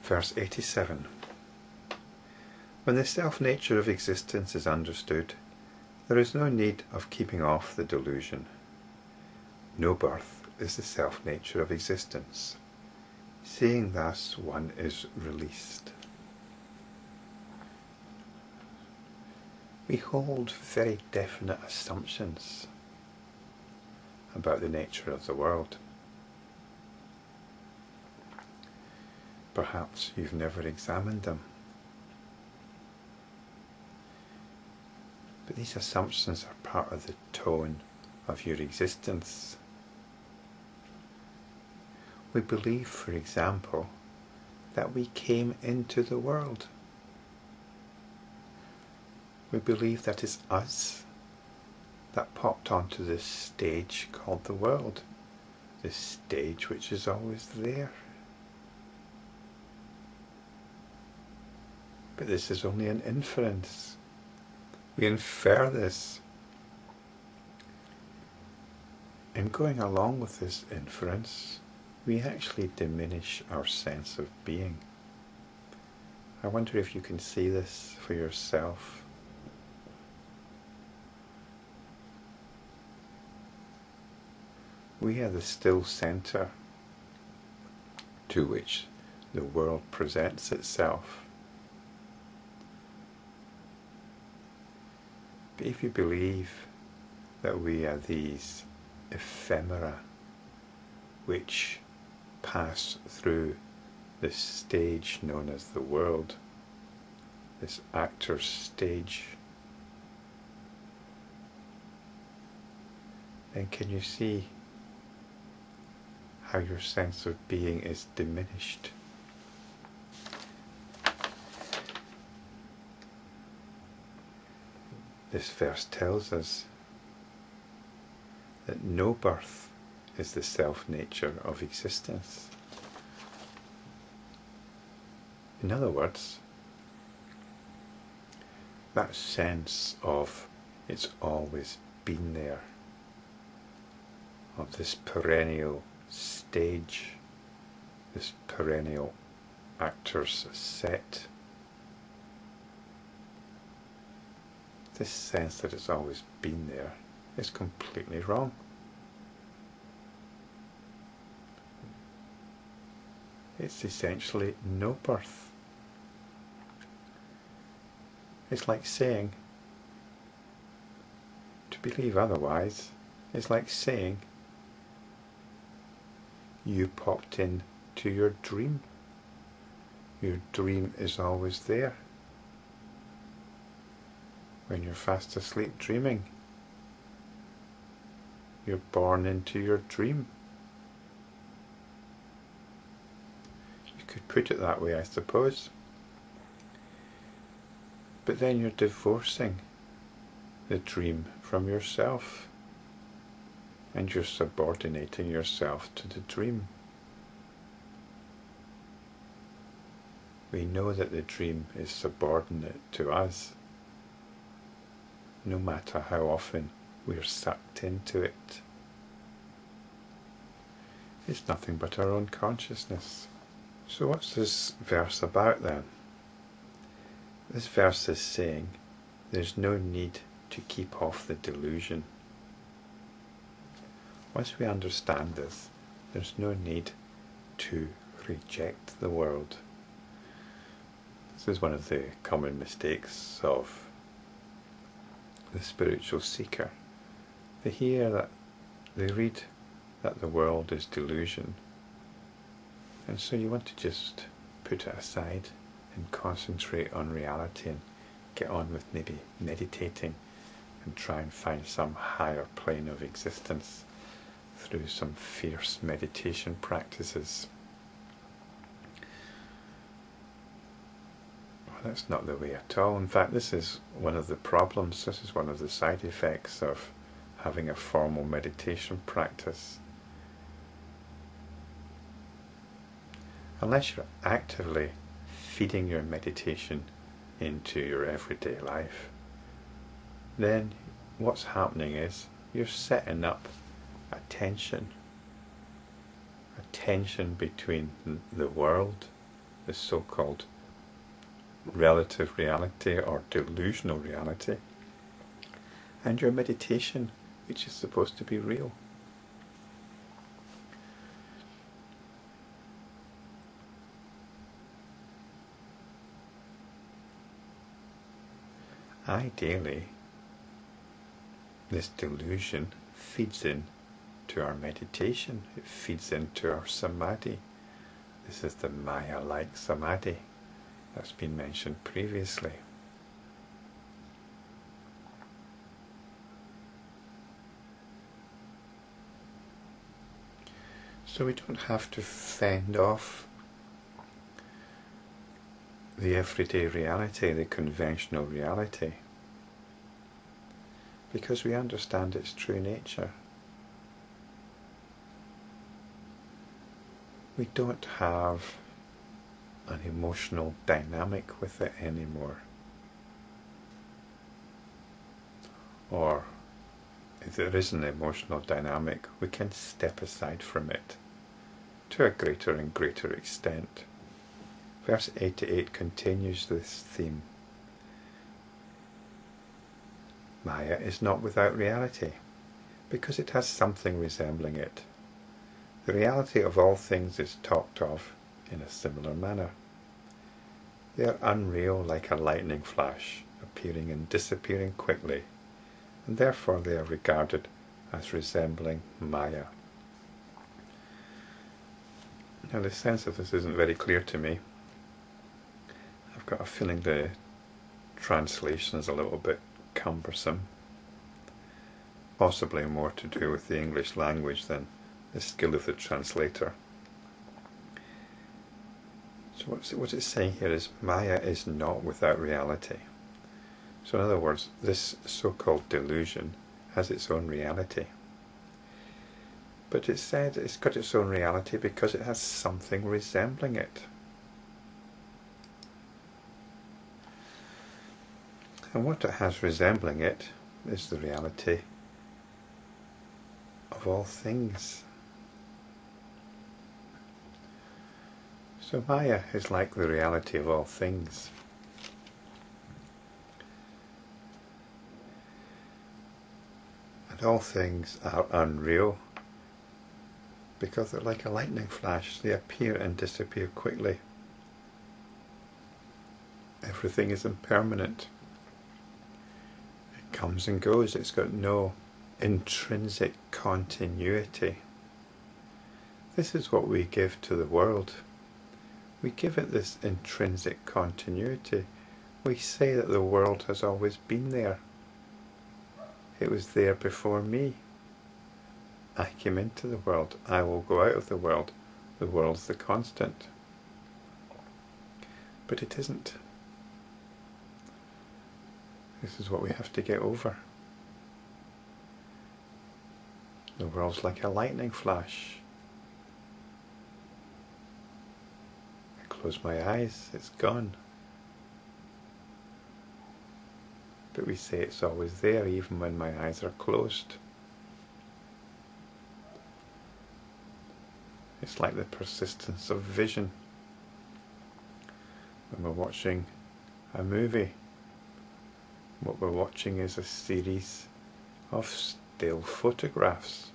Verse 87. When the self-nature of existence is understood, there is no need of keeping off the delusion. No birth is the self-nature of existence. Seeing thus, one is released. We hold very definite assumptions about the nature of the world. Perhaps you've never examined them. But these assumptions are part of the tone of your existence. We believe, for example, that we came into the world. We believe that it's us that popped onto this stage called the world, this stage which is always there. But this is only an inference. We infer this. In going along with this inference, we actually diminish our sense of being. I wonder if you can see this for yourself. We are the still centre to which the world presents itself. But if you believe that we are these ephemera which pass through this stage known as the world, this actor's stage, then can you see how your sense of being is diminished? This verse tells us that no birth is the self-nature of existence. In other words, that sense of it's always been there, of this perennial stage, this perennial actor's set, this sense that it's always been there is completely wrong. It's essentially no birth. It's like saying, to believe otherwise, is like saying you popped into your dream. Your dream is always there. When you're fast asleep dreaming, you're born into your dream. You could put it that way, I suppose. But then you're divorcing the dream from yourself, and you're subordinating yourself to the dream. We know that the dream is subordinate to us, no matter how often we're sucked into it. It's nothing but our own consciousness. So what's this verse about then? This verse is saying there's no need to keep off the delusion. Once we understand this, there's no need to reject the world. This is one of the common mistakes of the spiritual seeker. They read that the world is delusion, and so you want to just put it aside and concentrate on reality and get on with maybe meditating and try and find some higher plane of existence through some fierce meditation practices. Well, that's not the way at all. In fact, this is one of the problems, this is one of the side effects of having a formal meditation practice. Unless you're actively feeding your meditation into your everyday life, then what's happening is you're setting up a tension between the world, the so-called relative reality or delusional reality, and your meditation, which is supposed to be real. Ideally, this delusion feeds in to our meditation, it feeds into our samadhi. This is the Maya-like samadhi that's been mentioned previously. So we don't have to fend off the everyday reality, the conventional reality, because we understand its true nature. We don't have an emotional dynamic with it anymore. Or if there is an emotional dynamic, we can step aside from it to a greater and greater extent. Verse 88 continues this theme. Maya is not without reality, because it has something resembling it. The reality of all things is talked of in a similar manner. They are unreal like a lightning flash, appearing and disappearing quickly, and therefore they are regarded as resembling Maya. Now the sense of this isn't very clear to me. I've got a feeling the translation is a little bit cumbersome, possibly more to do with the English language than the skill of the translator. So what it's saying here is Maya is not without reality. So in other words, this so-called delusion has its own reality. But it said it's got its own reality because it has something resembling it. And what it has resembling it is the reality of all things. So Maya is like the reality of all things. And all things are unreal because they're like a lightning flash. They appear and disappear quickly. Everything is impermanent. It comes and goes. It's got no intrinsic continuity. This is what we give to the world. We give it this intrinsic continuity. We say that the world has always been there. It was there before me. I came into the world. I will go out of the world. The world's the constant. But it isn't. This is what we have to get over. The world's like a lightning flash. Close my eyes, it's gone. But we say it's always there even when my eyes are closed. It's like the persistence of vision. When we're watching a movie, what we're watching is a series of still photographs.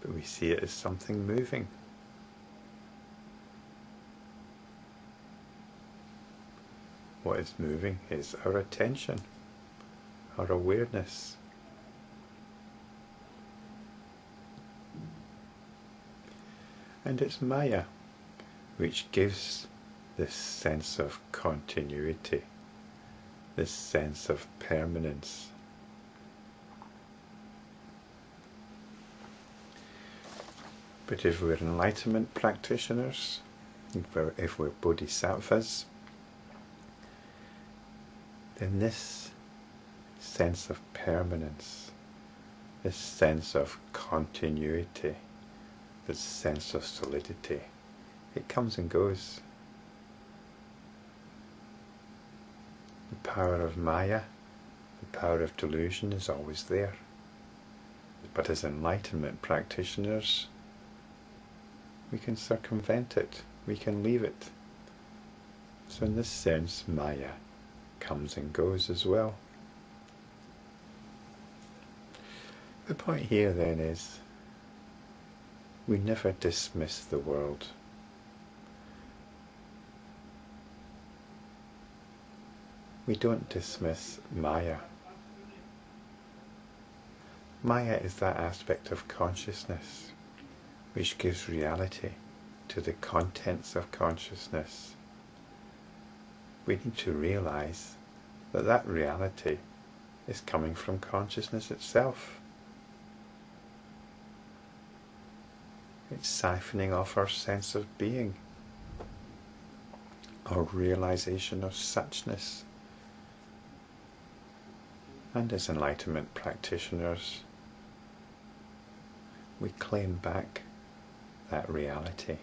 But we see it as something moving. What is moving is our attention, our awareness. And it's Maya which gives this sense of continuity, this sense of permanence. But if we're enlightenment practitioners, if we're bodhisattvas, then this sense of permanence, this sense of continuity, this sense of solidity, it comes and goes. The power of Maya, the power of delusion is always there. But as enlightenment practitioners, we can circumvent it. we can leave it. So in this sense, Maya comes and goes as well. The point here then is, we never dismiss the world. We don't dismiss Maya. Maya is that aspect of consciousness which gives reality to the contents of consciousness. We need to realize that that reality is coming from consciousness itself. It's siphoning off our sense of being, our realization of suchness. And as enlightenment practitioners, we claim back that reality.